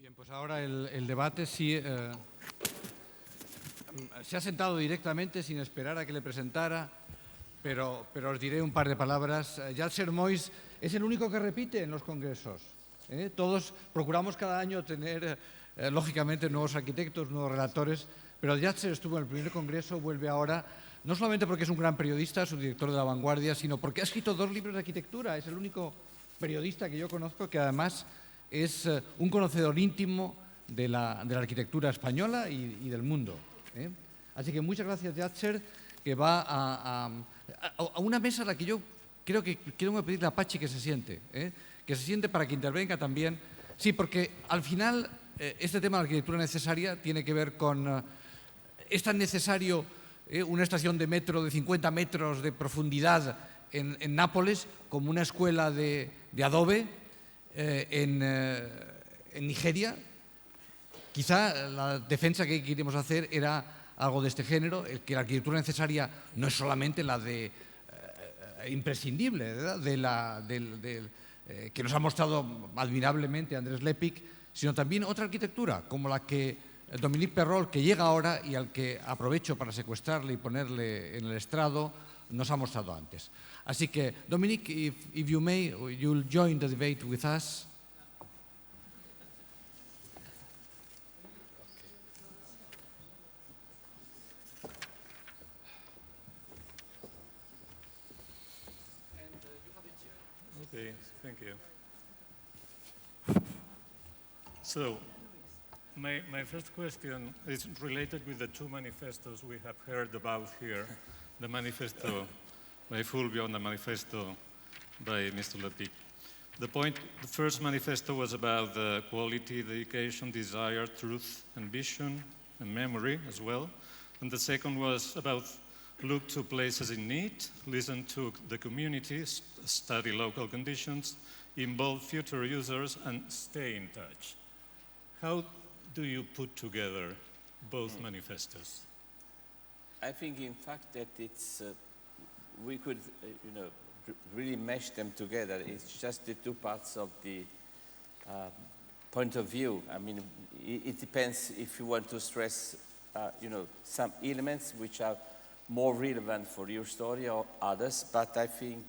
Bien, pues ahora el debate sí, se ha sentado directamente sin esperar a que le presentara, pero os diré un par de palabras. Llàtzer Moix es el único que repite en los congresos. Todos procuramos cada año tener, lógicamente, nuevos arquitectos, nuevos relatores, pero Llàtzer estuvo en el primer congreso, vuelve ahora, no solamente porque es un gran periodista, subdirector de La Vanguardia, sino porque ha escrito 2 libros de arquitectura. Es el único periodista que yo conozco que además es un conocedor íntimo de la arquitectura española y del mundo. Así que muchas gracias, Llàtzer, que va a una mesa a la que yo creo que quiero pedirle a Pachi que se siente para que intervenga también. Sí, porque al final este tema de la arquitectura necesaria tiene que ver con... es tan necesario una estación de metro de 50 metros de profundidad en Nápoles como una escuela de adobe en Nigeria. Quizá la defensa que queríamos hacer era algo de este género, que la arquitectura necesaria no es solamente la de imprescindible, ¿verdad? Que nos ha mostrado admirablemente Andrés Lepik, sino también otra arquitectura, como la que Dominique Perrault, que llega ahora y al que aprovecho para secuestrarle y ponerle en el estrado, nos ha mostrado antes. Así que, Dominique, if you may, you'll join the debate with us. Okay, thank you. So, my first question is related with the 2 manifestos we have heard about here, the manifesto by Fulvio and the manifesto by Mr. Lepik. The first manifesto was about the quality, dedication, desire, truth, ambition, and memory as well. And the second was about look to places in need, listen to the communities, study local conditions, involve future users, and stay in touch. How do you put together both manifestos? I think, in fact, that it's we could, really mesh them together. It's just the 2 parts of the point of view. I mean, it depends if you want to stress, some elements which are more relevant for your story or others, but I think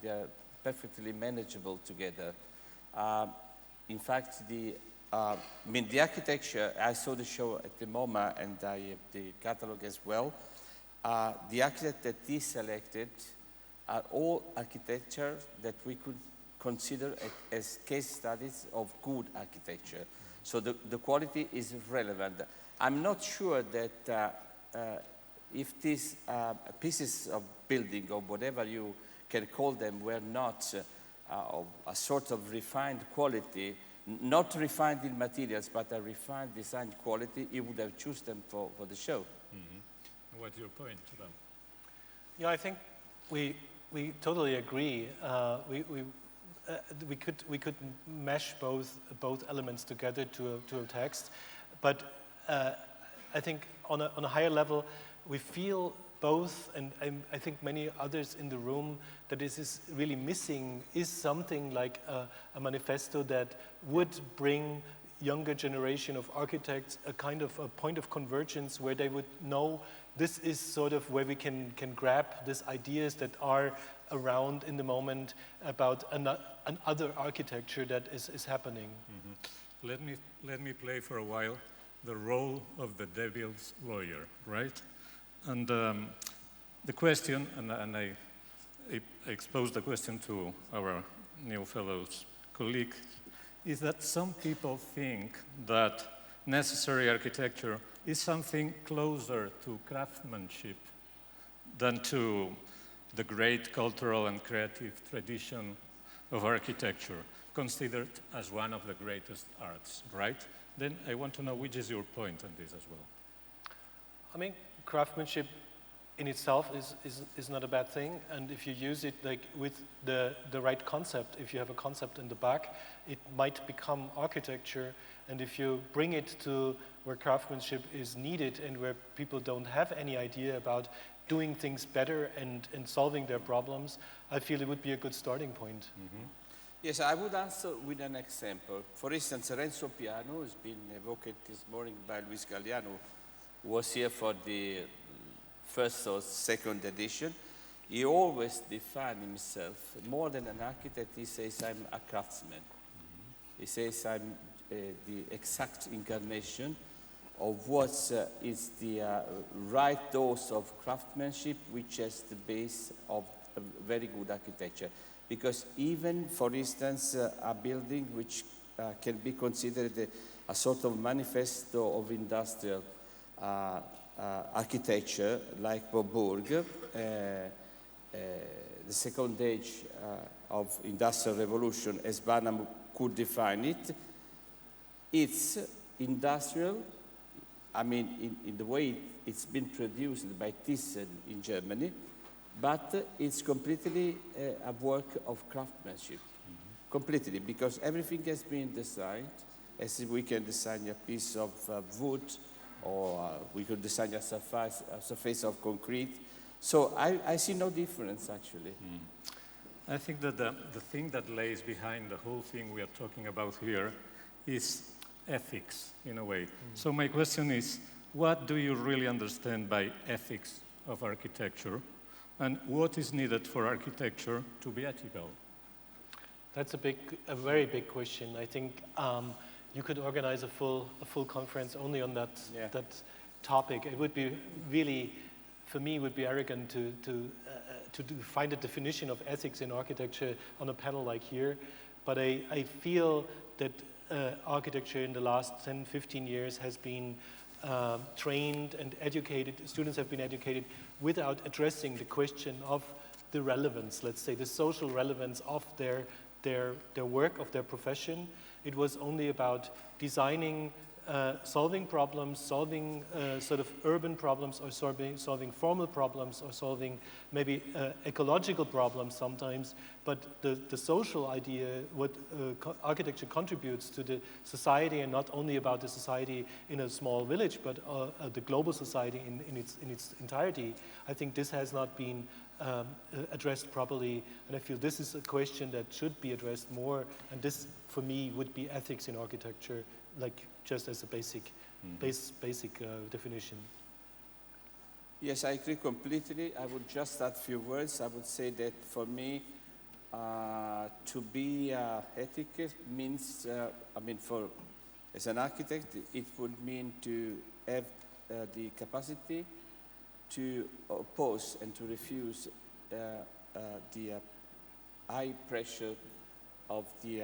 they're perfectly manageable together. In fact, the architecture, I saw the show at the MoMA and I have the catalog as well. The architects that he selected are all architecture that we could consider as case studies of good architecture. So the quality is relevant. I'm not sure that if these pieces of building or whatever you can call them were not of a sort of refined quality, not refined in materials, but a refined design quality, you would have chosen them for the show. Mm-hmm. What's your point about? Yeah, I think we totally agree. We could mesh both elements together to a text, but I think on a higher level, we feel both, and I think many others in the room, that this is really missing is something like a manifesto that would bring younger generation of architects a kind of a point of convergence where they would know this is sort of where we can grab these ideas that are around in the moment about another architecture that is happening. Mm-hmm. Let me play for a while the role of the devil's lawyer, right? And the question, and I exposed the question to our new fellows colleague, is that some people think that necessary architecture is something closer to craftsmanship than to the great cultural and creative tradition of architecture, considered as one of the greatest arts, right? Then I want to know which is your point on this as well. I mean, craftsmanship in itself is not a bad thing, and if you use it like with the right concept, if you have a concept in the back, it might become architecture, and if you bring it to where craftsmanship is needed and where people don't have any idea about doing things better and solving their problems, I feel it would be a good starting point. Mm-hmm. Yes, I would answer with an example. For instance, Renzo Piano has been evoked this morning by Luis Galliano, who was here for the first or second edition. He always defined himself, more than an architect, he says, I'm a craftsman. He says, I'm the exact incarnation of what is the right dose of craftsmanship, which is the base of a very good architecture. Because even, for instance, a building which can be considered a sort of manifesto of industrial architecture, like Bourg, the second age of industrial revolution, as Barnum could define it, it's industrial, I mean, in the way it's been produced by Thyssen in Germany, but it's completely a work of craftsmanship, completely, because everything has been designed, as we can design a piece of wood, or we could design a surface of concrete. So I see no difference, actually. I think that the thing that lays behind the whole thing we are talking about here is ethics, in a way. So my question is, what do you really understand by ethics of architecture? And what is needed for architecture to be ethical? That's a very big question. I think you could organize a full conference only on that topic. It would be really, for me, it would be arrogant to find a definition of ethics in architecture on a panel like here. But I feel that architecture in the last 10, 15 years has been trained and educated, students have been educated without addressing the question of the relevance, let's say, the social relevance of their work, of their profession. It was only about designing, solving problems, solving sort of urban problems, or solving formal problems, or solving maybe ecological problems sometimes. But the social idea, what architecture contributes to the society, and not only about the society in a small village, but the global society in its entirety, I think this has not been addressed properly, and I feel this is a question that should be addressed more, and this, for me, would be ethics in architecture, like just as a basic definition. Yes, I agree completely. I would just add a few words. I would say that for me, to be ethical means, as an architect, it would mean to have the capacity to oppose and to refuse the high pressure of the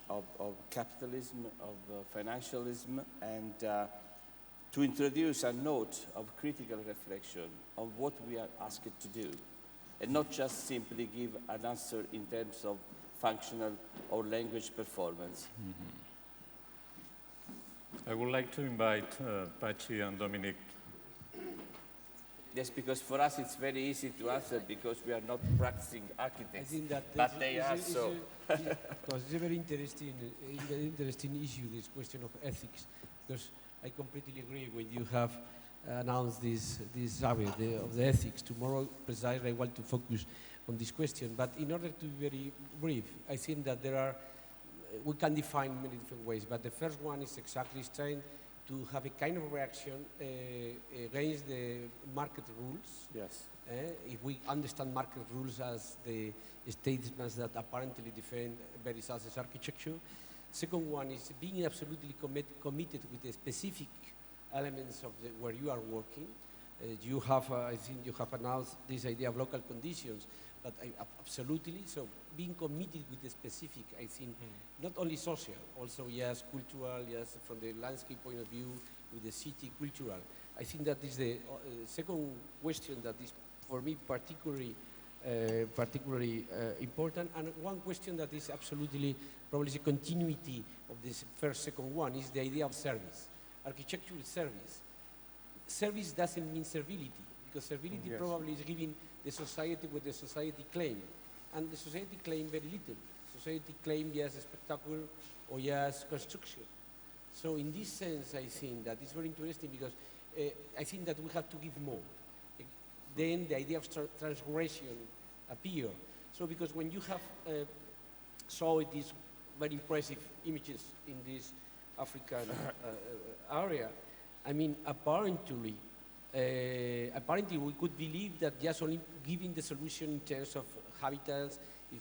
of capitalism, of financialism, and to introduce a note of critical reflection on what we are asked to do, and not just simply give an answer in terms of functional or language performance. I would like to invite Pachi and Dominique. Yes, because for us it's very easy to answer because we are not practicing architects. I think that but they are so. Because it's a very interesting issue, this question of ethics. Because I completely agree when you have announced this area of the ethics. Tomorrow, precisely, I want to focus on this question. But in order to be very brief, I think that we can define many different ways. But the first one is exactly trying to have a kind of reaction against the market rules. Yes. If we understand market rules as the statements that apparently defend very successful architecture. Second one is being absolutely committed with the specific elements of where you are working. You have, I think you have announced this idea of local conditions, but absolutely, so being committed with the specific, I think, not only social, also yes, cultural, yes, from the landscape point of view, with the city, cultural. I think that is the second question that is, for me, particularly important. And one question that is absolutely, probably the continuity of this second one is the idea of service. Architecture is service. Service doesn't mean servility, because servility probably is giving the society what the society claims. And the society claims very little. Society claims yes, spectacle or yes, construction. So in this sense, I think that it's very interesting because I think that we have to give more. Then the idea of transgression appears. So because when you have saw these very impressive images in this African area. I mean, apparently we could believe that just only giving the solution in terms of habitats,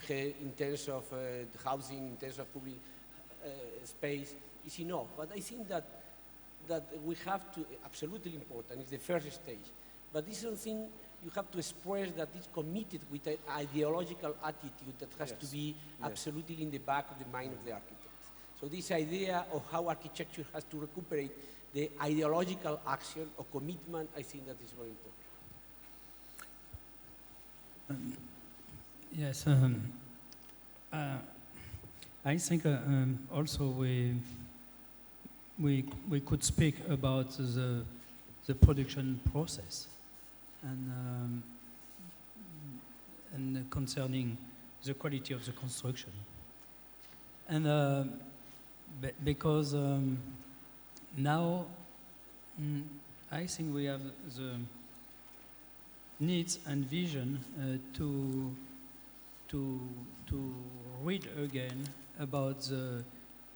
in terms of housing, in terms of public space is enough. But I think that we have to, absolutely important, it's the first stage. But this is something you have to express that is committed with an ideological attitude that has to be absolutely in the back of the mind of the architect. So this idea of how architecture has to recuperate the ideological action or commitment, I think that is very important. Yes, I think also we could speak about the production process and concerning the quality of the construction. And because now I think we have the needs and vision to read again about the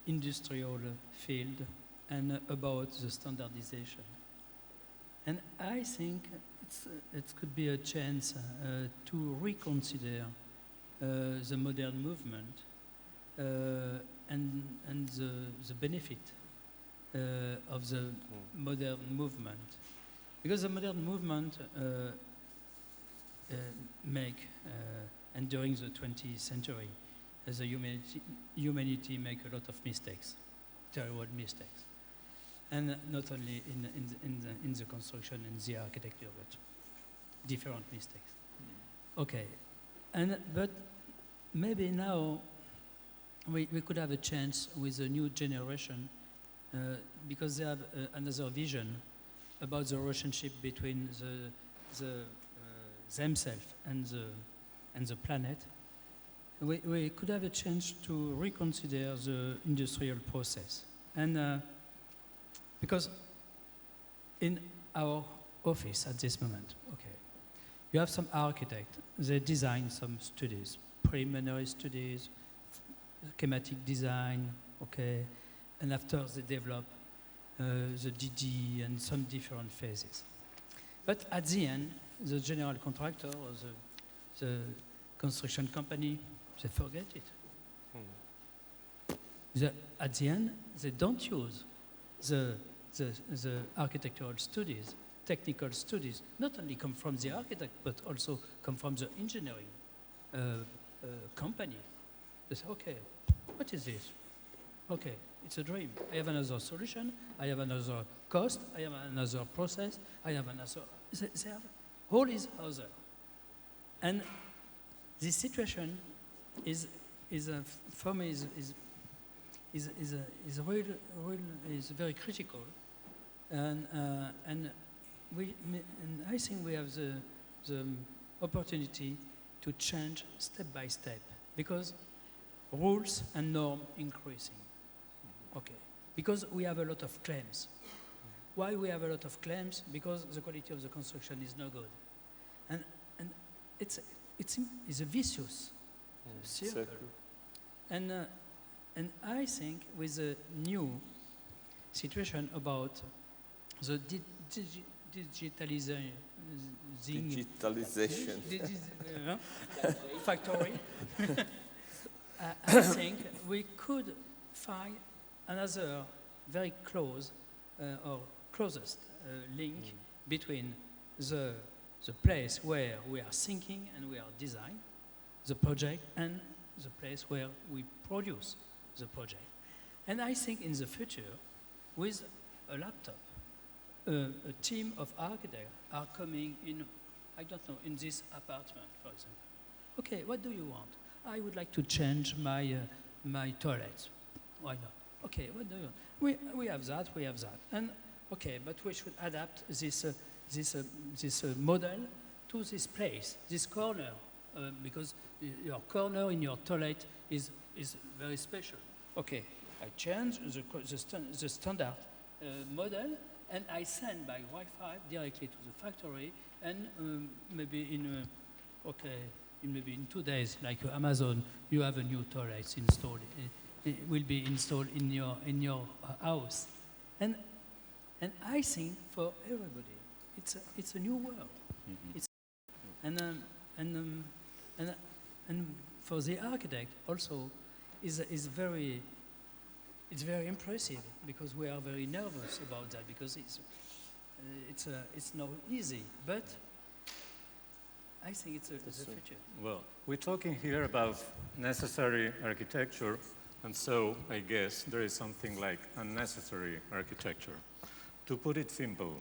industrial field and about the standardization. And I think it could be a chance to reconsider the modern movement and the benefit of the modern movement. Because the modern movement and during the 20th century, the humanity make a lot of mistakes, terrible mistakes. And not only in the construction and the architecture, but different mistakes. Okay, but maybe now we could have a chance with the new generation because they have another vision about the relationship between themselves and the planet. We could have a chance to reconsider the industrial process. And because in our office at this moment, okay, you have some architects, they design some studies, preliminary studies, schematic design, okay, and after they develop the DD and some different phases. But at the end, the general contractor or the construction company, they forget it. At the end, they don't use the architectural studies, technical studies, not only come from the architect, but also come from the engineering company. They say, okay, what is this? Okay, it's a dream. I have another solution, I have another cost, I have another process, I have another... They have all is other. And this situation for me is very critical, and I think we have the opportunity to change step by step because rules and norm increasing. Okay, because we have a lot of claims. Why we have a lot of claims? Because the quality of the construction is no good, and it's a vicious circle. And I think with the new situation about the digitalization factory, I think we could find another very close or closest link between the place where we are thinking and we are designing the project and the place where we produce the project. And I think in the future, with a laptop, a team of architects are coming in, I don't know, in this apartment, for example. Okay, what do you want? I would like to change my toilets. Why not? Okay, what do you want? We have that, And okay, but we should adapt this model to this place, this corner, because your corner in your toilet is very special. Okay, I change the standard model and I send by Wi-Fi directly to the factory and maybe maybe in 2 days, like Amazon, you have a new toilet installed. It will be installed in your house, and I think for everybody, it's a new world. Mm-hmm. And for the architect also is very impressive, because we are very nervous about that, because it's not easy, but I think it's the future. Well, we're talking here about necessary architecture, and so I guess there is something like unnecessary architecture. To put it simple,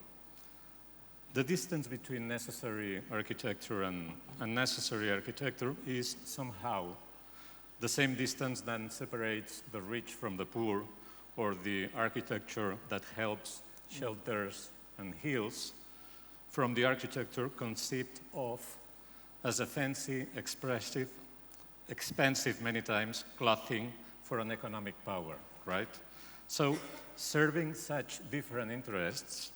the distance between necessary architecture and unnecessary architecture is somehow the same distance that separates the rich from the poor, or the architecture that helps, shelters, and heals, from the architecture conceived of as a fancy, expensive many times, clothing for an economic power, right? So, serving such different interests,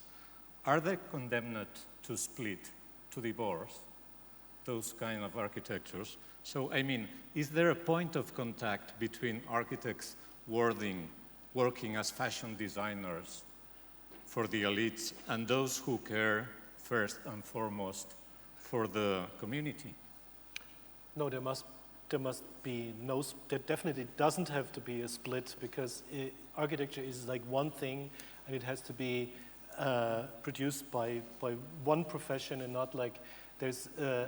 are they condemned to split, to divorce, those kind of architectures? So, I mean, is there a point of contact between architects working as fashion designers for the elites and those who care first and foremost for the community? No, there must be no. There definitely doesn't have to be a split, because architecture is like one thing, and it has to be produced by one profession, and not like there's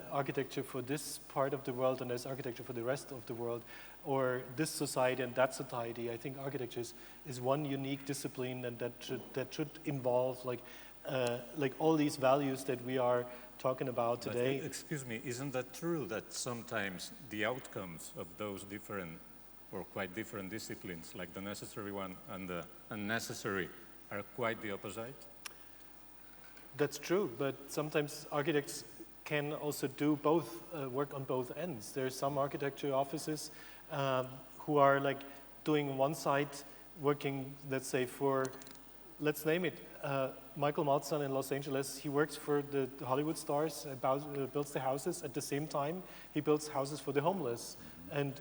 architecture for this part of the world and there's architecture for the rest of the world, or this society and that society. I think architecture is one unique discipline, and that should involve like all these values that we are talking about today. But, excuse me, isn't that true that sometimes the outcomes of those different or quite different disciplines, like the necessary one and the unnecessary, are quite the opposite? That's true, but sometimes architects can also do both, work on both ends. There are some architecture offices who are like doing one side, working, let's say, for, let's name it, Michael Maltzahn in Los Angeles. He works for the Hollywood stars, builds the houses. At the same time, he builds houses for the homeless. And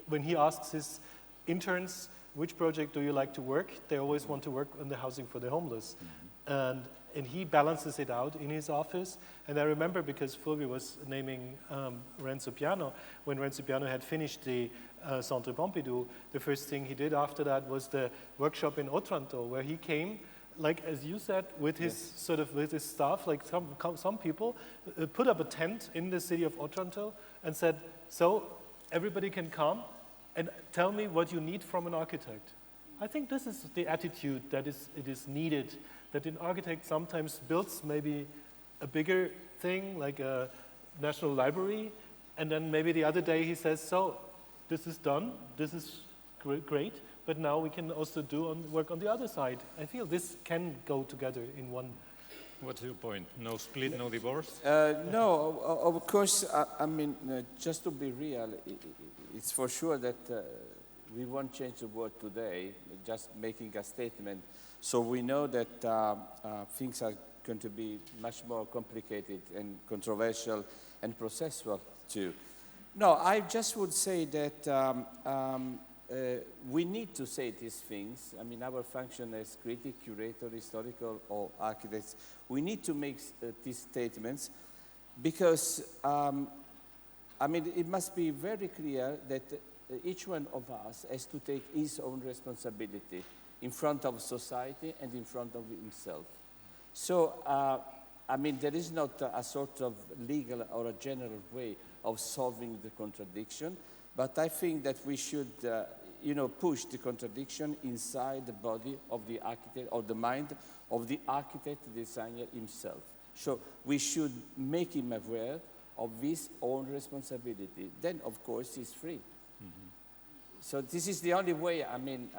when he asks his interns, which project do you like to work, they always want to work on the housing for the homeless. And he balances it out in his office. And I remember, because Fulvio was naming Renzo Piano, when Renzo Piano had finished the Centre Pompidou, the first thing he did after that was the workshop in Otranto, where he came, like as you said, with his sort of with his staff. Like some people put up a tent in the city of Otranto and said, so everybody can come and tell me what you need from an architect. I think this is the attitude that it is needed, that an architect sometimes builds maybe a bigger thing, like a national library, and then maybe the other day he says, so this is done, this is great, but now we can also work on the other side. I feel this can go together in one. What's your point? No split, no divorce? No, of course, I mean, just to be real, it's for sure that we won't change the world today, just making a statement. So we know that things are going to be much more complicated and controversial and processual too. No, I just would say that we need to say these things. I mean, our function as critic, curator, historical, or architects, we need to make these statements because, I mean, it must be very clear that each one of us has to take his own responsibility in front of society and in front of himself. So, I mean, there is not a sort of legal or a general way of solving the contradiction, but I think that we should, push the contradiction inside the body of the architect or the mind of the architect, designer himself. So we should make him aware of his own responsibility. Then, of course, he's free. Mm-hmm. So this is the only way. I mean,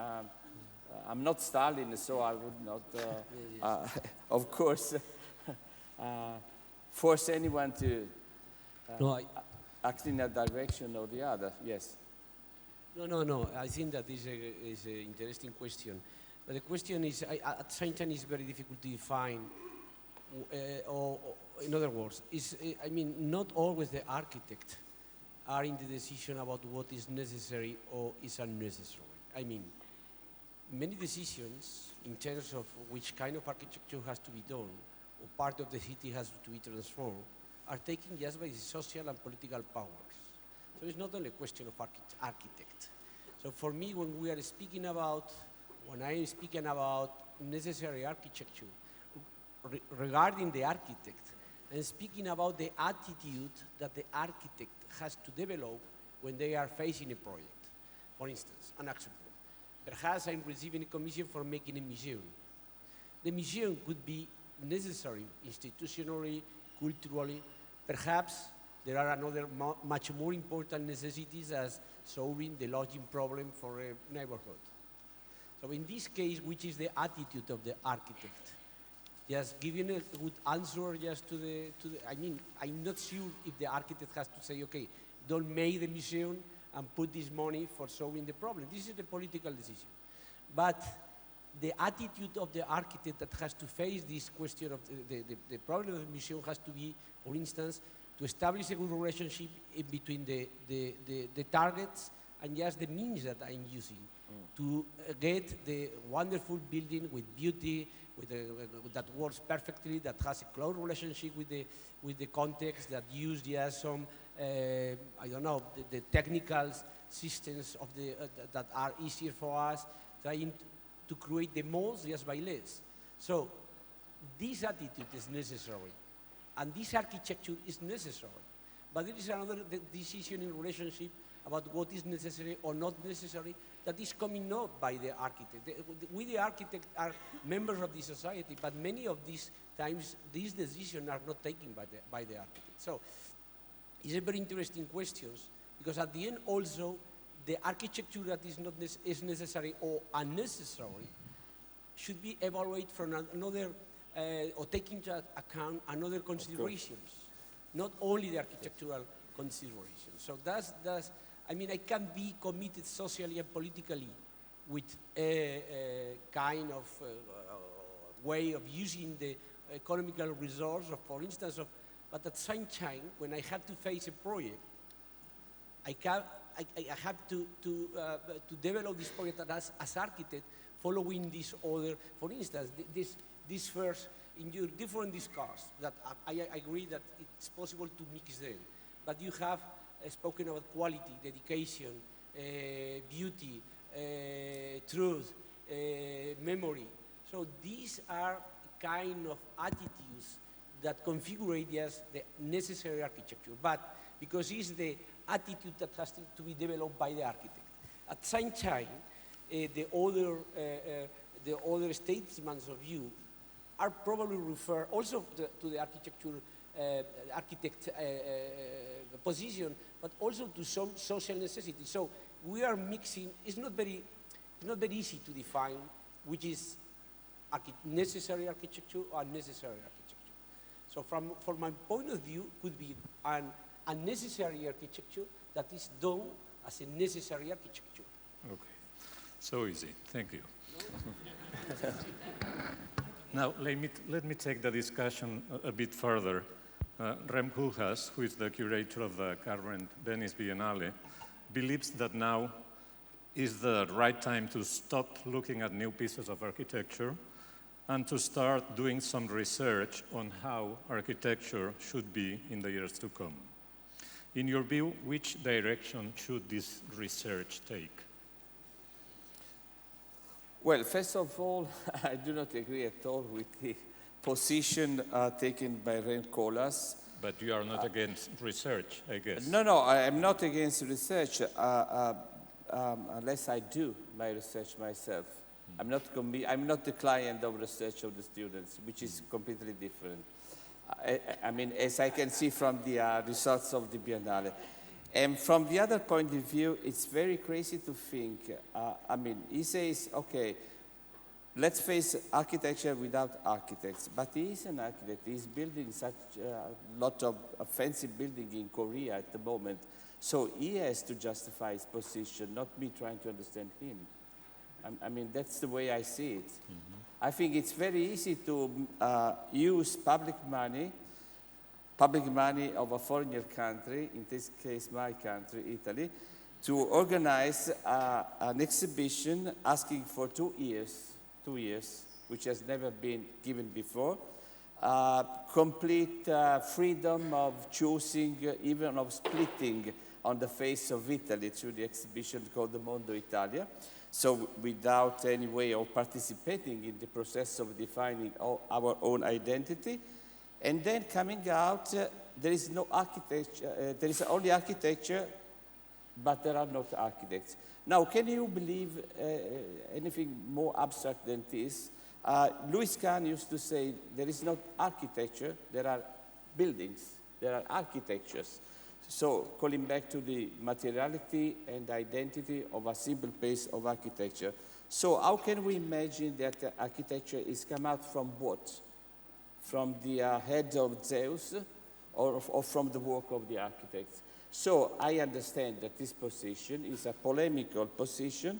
I'm not Stalin, so I would not, of course, force anyone to act in a direction or the other. Yes. No. I think that this is an interesting question. But the question is, at the same time, it's very difficult to define. Or in other words, I mean, not always the architect are in the decision about what is necessary or is unnecessary. I mean, many decisions in terms of which kind of architecture has to be done or part of the city has to be transformed are taken just by the social and political powers. So it's not only a question of architect. So for me, when I am speaking about necessary architecture regarding the architect, I'm speaking about the attitude that the architect has to develop when they are facing a project. For instance, an example. Perhaps I'm receiving a commission for making a museum. The museum could be necessary institutionally, culturally. Perhaps there are another much more important necessities as solving the lodging problem for a neighborhood. So in this case, which is the attitude of the architect? Just giving a good answer just to the I mean, I'm not sure if the architect has to say, okay, don't make the museum and put this money for solving the problem. This is a political decision. But the attitude of the architect that has to face this question of the problem of the museum has to be, for instance, to establish a good relationship in between the targets and just the means that I'm using to get the wonderful building with beauty, that works perfectly, that has a close relationship with the context, that use just some, I don't know, the technical systems of that are easier for us, trying to create the most just by less. So this attitude is necessary, and this architecture is necessary. But there is another decision in relationship about what is necessary or not necessary that is coming not by the architect. We, the architect, are members of the society, but many of these times, these decisions are not taken by the architect. So it's a very interesting question, because at the end also, the architecture that is necessary or unnecessary should be evaluated from another, or take into account another considerations, not only the architectural considerations. So that's I mean, I can be committed socially and politically with a kind of way of using the economical resource, for instance, but at the same time, when I have to face a project, I have to develop this project as architect, following this order. For instance, this first, in your different discourse, that I agree that it's possible to mix them, but you have spoken about quality, dedication, beauty, truth, memory. So these are kind of attitudes that configure just the necessary architecture, but because it's the attitude that has to be developed by the architect. At the same time, the other statements of you are probably refer also to the architect position, but also to some social necessity. So we are mixing. It's not very easy to define which is necessary architecture or unnecessary architecture. So from my point of view, could be an unnecessary architecture that is done as a necessary architecture. Okay, so easy. Thank you. Now, let me take the discussion a bit further. Rem Koolhaas, who is the curator of the current Venice Biennale, believes that now is the right time to stop looking at new pieces of architecture and to start doing some research on how architecture should be in the years to come. In your view, which direction should this research take? Well, first of all, I do not agree at all with the position taken by Rem Koolhaas. But you are not against research, I guess. No, I am not against research, unless I do my research myself. I'm not the client of research of the students, which is completely different. I mean, as I can see from the results of the Biennale. And from the other point of view, it's very crazy to think, I mean, he says, okay, let's face architecture without architects. But he is an architect. He's building such a lot of fancy building in Korea at the moment. So he has to justify his position, not me trying to understand him. I mean, that's the way I see it. Mm-hmm. I think it's very easy to use public money public money of a foreign country, in this case my country, Italy, to organize an exhibition asking for 2 years, which has never been given before, complete freedom of choosing, even of splitting on the face of Italy through the exhibition called the Mondo Italia. So without any way of participating in the process of defining our own identity. And then coming out, there is no architecture, there is only architecture, but there are not architects. Now, can you believe anything more abstract than this? Louis Kahn used to say, there is not architecture, there are buildings, there are architectures. So, calling back to the materiality and identity of a simple piece of architecture. So, how can we imagine that architecture is come out from what? From the head of Zeus or from the work of the architects? So, I understand that this position is a polemical position,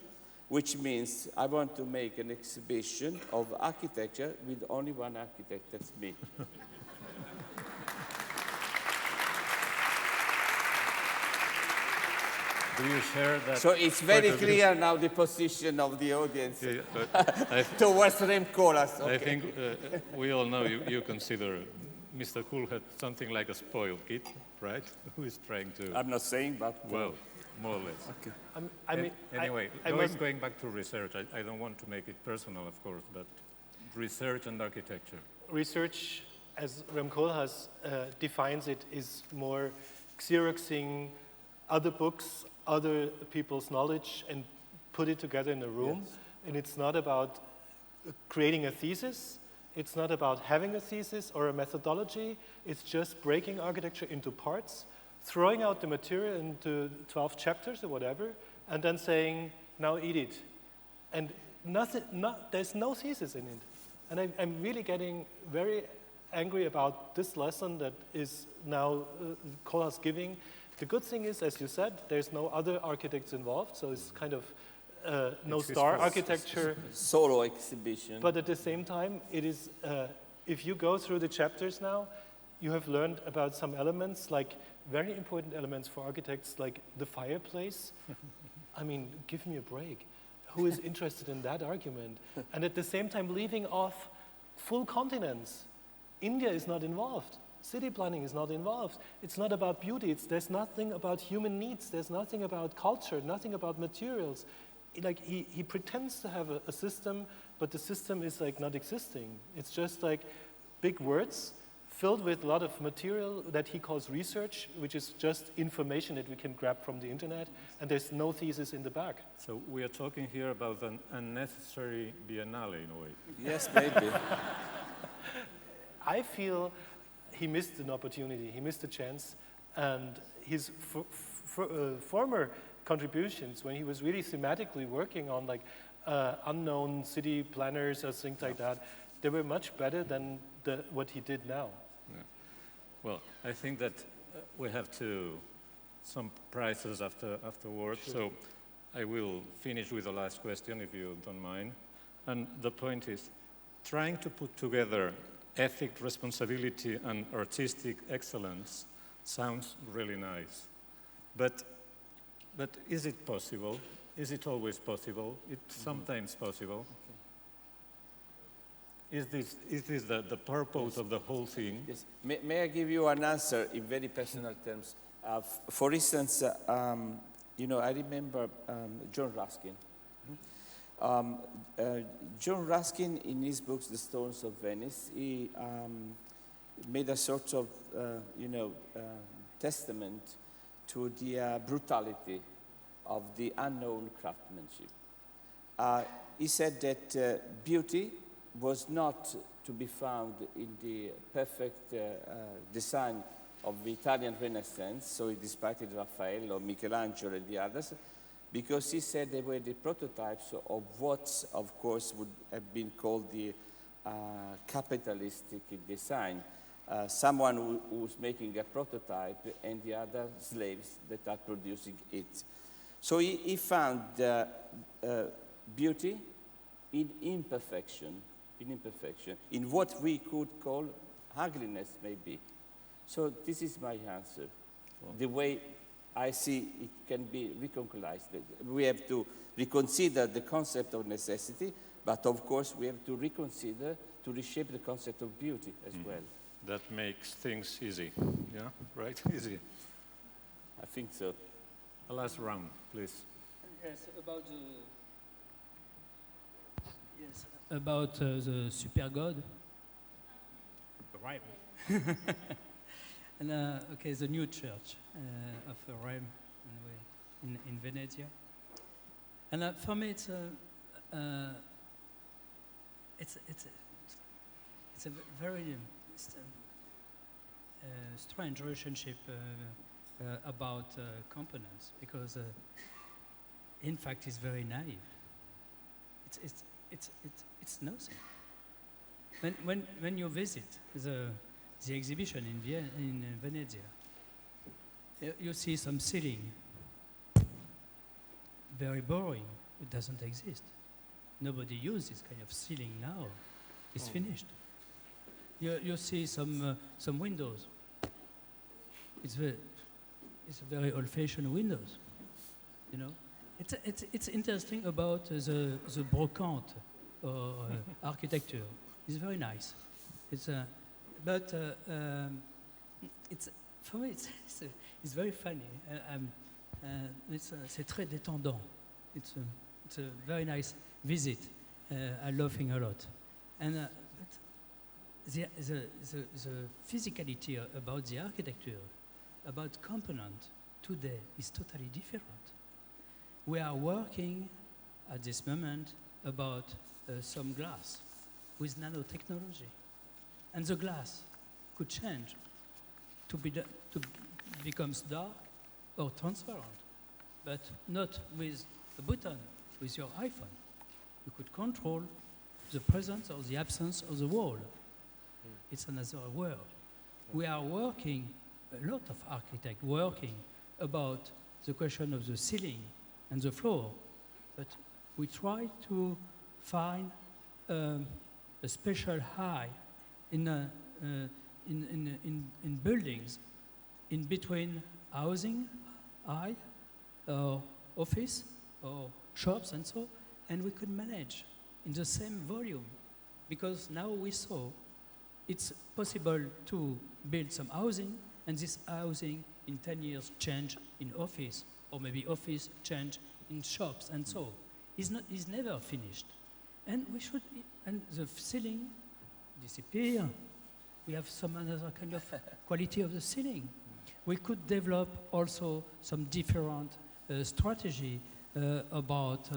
which means I want to make an exhibition of architecture with only one architect, that's me. Do you share that? So it's very clear now the position of the audience Yeah, towards Rem Koolhaas. Okay. I think we all know you consider Mr. Koolhaas something like a spoiled kid, right? Who is trying to... I'm not saying, but... Well, more or less. Okay. Anyway, going back to research, I don't want to make it personal, of course, but research and architecture. Research, as Rem Koolhaas defines it, is more Xeroxing other books, other people's knowledge, and put it together in a room. Yes. And it's not about creating a thesis. It's not about having a thesis or a methodology. It's just breaking architecture into parts, throwing out the material into 12 chapters or whatever, and then saying, now eat it. And there's no thesis in it. And I'm really getting very angry about this lesson that is now Koolhaas giving. The good thing is, as you said, there's no other architects involved, so it's kind of no star architecture. Solo exhibition. But at the same time, it is, if you go through the chapters now, you have learned about some elements, like very important elements for architects, like the fireplace. I mean, give me a break. Who is interested in that argument? And at the same time, leaving off full continents. India is not involved. City planning is not involved. It's not about beauty. There's nothing about human needs. There's nothing about culture, nothing about materials. Like he pretends to have a system, but the system is like not existing. It's just like big words filled with a lot of material that he calls research, which is just information that we can grab from the internet, and there's no thesis in the back. So we are talking here about an unnecessary biennale in a way. Yes, maybe. I feel he missed an opportunity, he missed a chance, and his former contributions, when he was really thematically working on like unknown city planners or things like that, they were much better than what he did now. Yeah. Well, I think that we have some prizes afterwards, sure. So I will finish with the last question, if you don't mind. And the point is, trying to put together ethic, responsibility, and artistic excellence sounds really nice. But is it possible? Is it always possible? It's sometimes possible. Okay. Is this the purpose of the whole thing? Yes. May I give you an answer in very personal terms? For instance, I remember John Ruskin. John Ruskin, in his books, The Stones of Venice, he made a sort of, testament to the brutality of the unknown craftsmanship. He said that beauty was not to be found in the perfect design of the Italian Renaissance, so despite Raphael or Michelangelo and the others, because he said they were the prototypes of what, of course, would have been called the capitalistic design. Someone who's making a prototype and the other slaves that are producing it. So he found beauty in imperfection, in what we could call ugliness, maybe. So this is my answer. The way I see it can be reconciled. We have to reconsider the concept of necessity, but of course we have to reconsider, to reshape the concept of beauty as well. That makes things easy, yeah? Right? Easy. I think so. A last round, please. Yes, about the super god. Rhyme. And okay, the new church of Rome in Venezia. And for me, it's a very strange relationship about components, because in fact it's very naive. It's nothing. When you visit the exhibition in Venezia, you see some ceiling, very boring. It doesn't exist. Nobody uses this kind of ceiling now. It's finished. You see some windows. It's very old-fashioned windows. You know, it's interesting about the brocante or architecture. It's very nice. But for me it's very funny. C'est très détendant. It's a very nice visit. I'm laughing a lot. And the physicality about the architecture, about component today is totally different. We are working at this moment about some glass with nanotechnology. And the glass could change to becomes dark or transparent, but not with a button, with your iPhone. You could control the presence or the absence of the wall. It's another world. We are working, a lot of architects working about the question of the ceiling and the floor, but we try to find a special high in buildings, in between housing, or office, or shops and so, and we could manage in the same volume, because now we saw it's possible to build some housing, and this housing in 10 years change in office, or maybe office change in shops, and so is never finished, and we should, and the ceiling disappear. We have some another kind of quality of the ceiling. We could develop also some different strategy about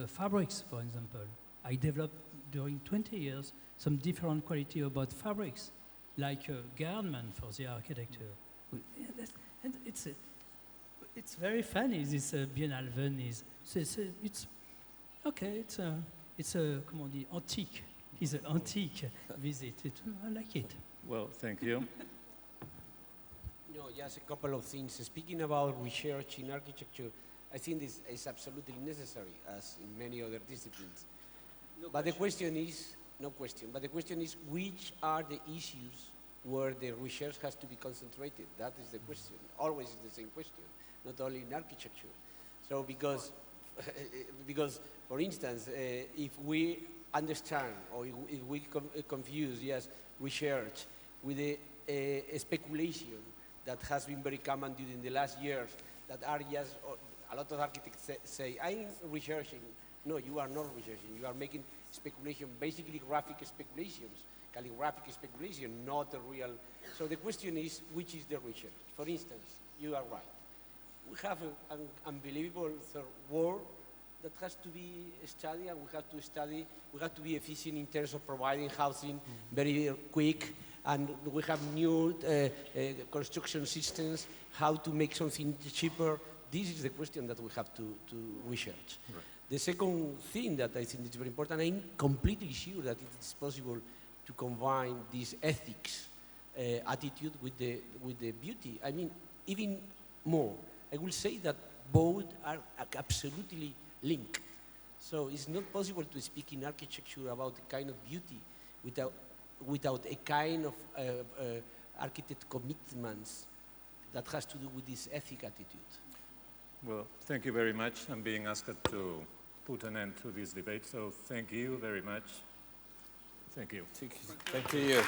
fabrics, for example. I developed during 20 years some different quality about fabrics, like garment for the architecture. And it's very funny, this Biennale Venice. It's okay, it's a comment on dit, antique. It's an antique visit. I like it. Well, thank you. No, just a couple of things. Speaking about research in architecture, I think this is absolutely necessary, as in many other disciplines. But the question is, but the question is, which are the issues where the research has to be concentrated? That is the question. Always is the same question, not only in architecture. So because for instance, if we understand, or if we confuse, research with a speculation that has been very common during the last years, that are just, a lot of architects say, I'm researching. No, you are not researching. You are making speculation, basically graphic speculations, calligraphic speculation, not a real. So the question is, which is the research? For instance, you are right. We have an unbelievable third world that has to be studied, and we have to be efficient in terms of providing housing very quick, and we have new construction systems, how to make something cheaper. This is the question that we have to research. Right. The second thing that I think is very important, I'm completely sure that it is possible to combine this ethics attitude with the beauty. I mean, even more, I will say that both are absolutely linked. So it's not possible to speak in architecture about a kind of beauty without a kind of architect commitments that has to do with this ethic attitude. Well, thank you very much. I'm being asked to put an end to this debate, so thank you very much. Thank you. Thank you.